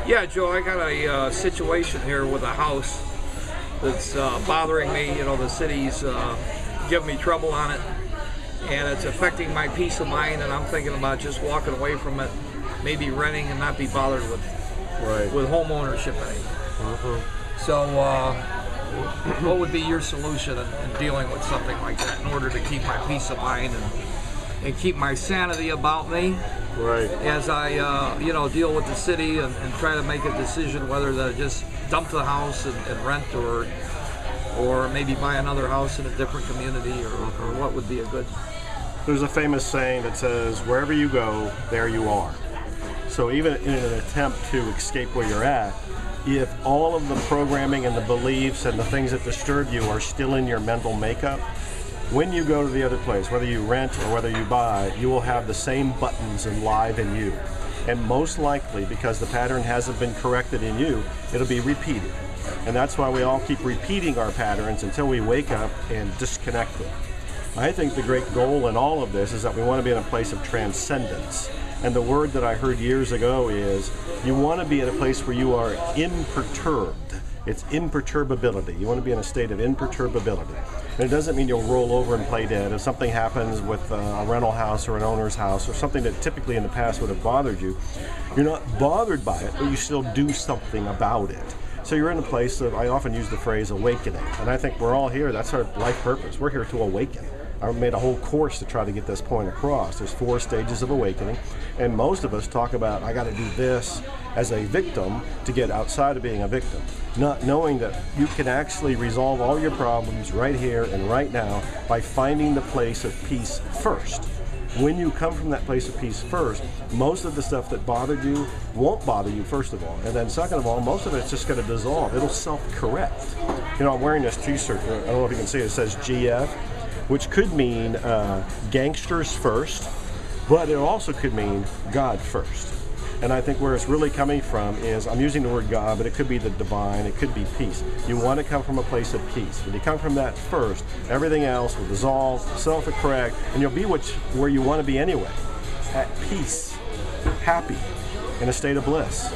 Yeah, Joe, I got a situation here with a house that's bothering me. You know, the city's giving me trouble on it, and it's affecting my peace of mind, and I'm thinking about just walking away from it, maybe renting and not be bothered with home ownership anymore. So what would be your solution in dealing with something like that in order to keep my peace of mind and keep my sanity about me as I deal with the city and try to make a decision whether to just dump the house and rent or maybe buy another house in a different community or what would be a good... There's a famous saying that says, wherever you go, there you are. So even in an attempt to escape where you're at, if all of the programming and the beliefs and the things that disturb you are still in your mental makeup, when you go to the other place, whether you rent or whether you buy, you will have the same buttons alive in you. And most likely, because the pattern hasn't been corrected in you, it'll be repeated. And that's why we all keep repeating our patterns until we wake up and disconnect them. I think the great goal in all of this is that we want to be in a place of transcendence. And the word that I heard years ago is, you want to be in a place where you are imperturbed. It's imperturbability. You want to be in a state of imperturbability. And it doesn't mean you'll roll over and play dead. If something happens with a rental house or an owner's house or something that typically in the past would have bothered you, you're not bothered by it, but you still do something about it. So you're in a place of, I often use the phrase awakening. And I think we're all here, that's our life purpose. We're here to awaken. I made a whole course to try to get this point across. There's 4 stages of awakening, and most of us talk about, I got to do this as a victim to get outside of being a victim, not knowing that you can actually resolve all your problems right here and right now by finding the place of peace first. When you come from that place of peace first, most of the stuff that bothered you won't bother you, first of all. And then second of all, most of it's just going to dissolve. It'll self-correct. You know, I'm wearing this t-shirt, I don't know if you can see it, it says GF, which could mean gangsters first, but it also could mean God first. And I think where it's really coming from is, I'm using the word God, but it could be the divine, it could be peace. You want to come from a place of peace. When you come from that first, everything else will dissolve, self-correct, and you'll be where you want to be anyway, at peace, happy, in a state of bliss.